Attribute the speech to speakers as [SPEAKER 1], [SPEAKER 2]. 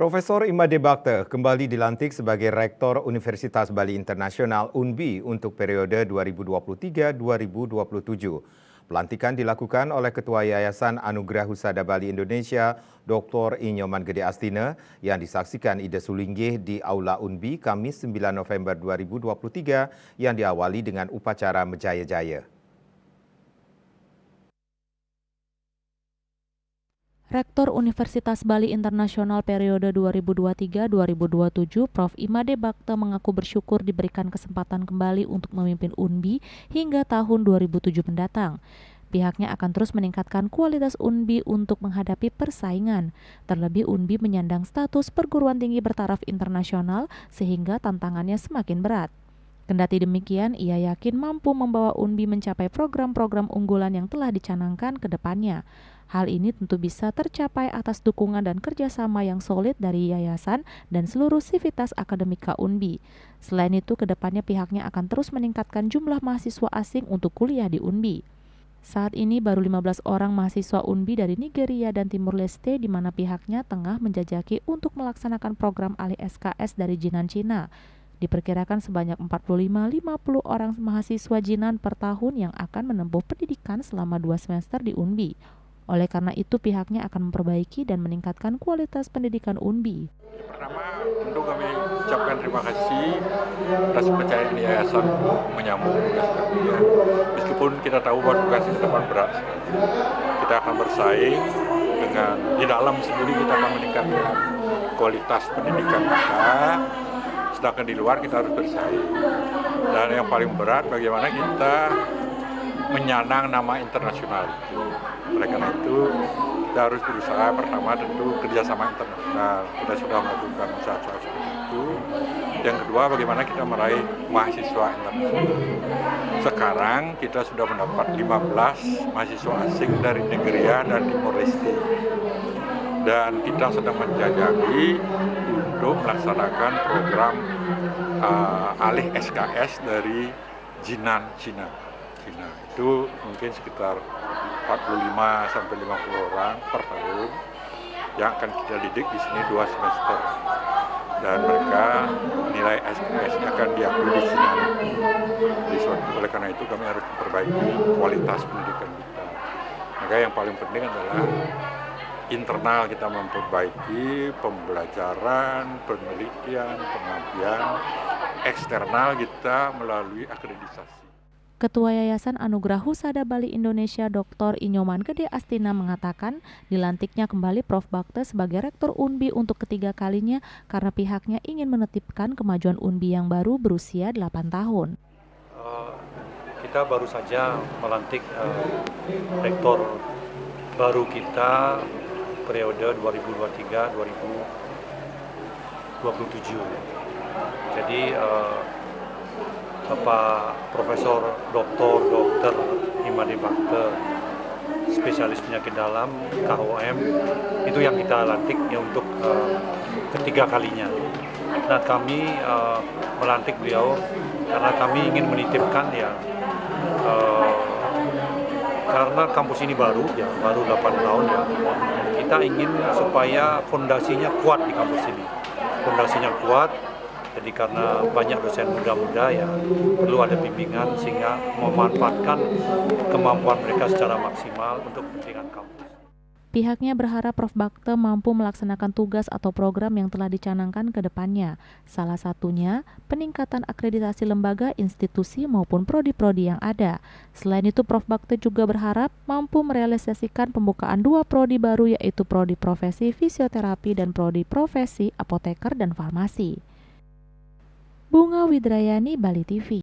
[SPEAKER 1] Profesor Imade Bakte kembali dilantik sebagai Rektor Universitas Bali Internasional (UNBI) untuk periode 2023-2027. Pelantikan dilakukan oleh Ketua Yayasan Anugerah Husada Bali Indonesia, Dr. Inyoman Gede Astina, yang disaksikan Ida Sulinggih di Aula UNBI Kamis 9 November 2023 yang diawali dengan upacara Mejaya-Jaya.
[SPEAKER 2] Rektor Universitas Bali Internasional periode 2023-2027, Prof. Imade Bakte mengaku bersyukur diberikan kesempatan kembali untuk memimpin UNBI hingga tahun 2007 mendatang. Pihaknya akan terus meningkatkan kualitas UNBI untuk menghadapi persaingan. Terlebih UNBI menyandang status perguruan tinggi bertaraf internasional sehingga tantangannya semakin berat. Kendati demikian, ia yakin mampu membawa UNBI mencapai program-program unggulan yang telah dicanangkan ke depannya. Hal ini tentu bisa tercapai atas dukungan dan kerjasama yang solid dari yayasan dan seluruh sivitas akademika UNBI. Selain itu, ke depannya pihaknya akan terus meningkatkan jumlah mahasiswa asing untuk kuliah di UNBI. Saat ini baru 15 orang mahasiswa UNBI dari Nigeria dan Timur Leste di mana pihaknya tengah menjajaki untuk melaksanakan program alih SKS dari Jinan Cina. Diperkirakan sebanyak 45-50 orang mahasiswa Jinan per tahun yang akan menempuh pendidikan selama 2 semester di UNBI. Oleh karena itu, pihaknya akan memperbaiki dan meningkatkan kualitas pendidikan UNBI.
[SPEAKER 3] Pertama, tentu kami ucapkan terima kasih atas kepercayaan yayasan menyambung tugas kami. Meskipun kita tahu bahwa tugas ke depan berat, kita akan bersaing dengan di dalam sendiri kita akan meningkatkan kualitas pendidikan kita. Sedangkan di luar kita harus bersaing. Dan yang paling berat bagaimana kita menyandang nama internasional itu. Oleh karena itu kita harus berusaha pertama tentu kerjasama internasional. Kita sudah melakukan usaha-usaha seperti itu. Yang kedua bagaimana kita meraih mahasiswa internasional. Sekarang kita sudah mendapat 15 mahasiswa asing dari Nigeria dan Timor Leste. Dan kita sedang menjajaki untuk melaksanakan program alih SKS dari Jinan Cina. Itu mungkin sekitar 45-50 orang per tahun yang akan kita didik di sini 2 semester. Dan mereka nilai SKS akan diakui di sini. Oleh karena itu kami harus memperbaiki kualitas pendidikan kita. Maka yang paling penting adalah internal kita memperbaiki pembelajaran, penelitian, pengabdian, eksternal kita melalui akreditasi.
[SPEAKER 2] Ketua Yayasan Anugerah Husada Bali Indonesia Dr. Inyoman Gede Astina mengatakan dilantiknya kembali Prof. Bakte sebagai Rektor UNBI untuk ketiga kalinya karena pihaknya ingin menetipkan kemajuan UNBI yang baru berusia 8 tahun.
[SPEAKER 4] Kita baru saja melantik Rektor baru kita periode 2023-2027. Jadi Bapak Profesor Dr. Imade Bakte, spesialis penyakit dalam KOM, itu yang kita lantik ya untuk ketiga kalinya. Nah kami melantik beliau karena kami ingin menitipkan ya karena kampus ini baru 8 tahun ya, kita ingin supaya fondasinya kuat di kampus ini. Fondasinya kuat, jadi karena banyak dosen muda-muda ya perlu ada bimbingan sehingga memanfaatkan kemampuan mereka secara maksimal untuk kepentingan kampus.
[SPEAKER 2] Pihaknya berharap Prof. Bakte mampu melaksanakan tugas atau program yang telah dicanangkan ke depannya. Salah satunya, peningkatan akreditasi lembaga, institusi maupun prodi-prodi yang ada. Selain itu, Prof. Bakte juga berharap mampu merealisasikan pembukaan 2 prodi baru yaitu prodi profesi fisioterapi dan prodi profesi apoteker dan farmasi. Bunga Widrayani, Bali TV.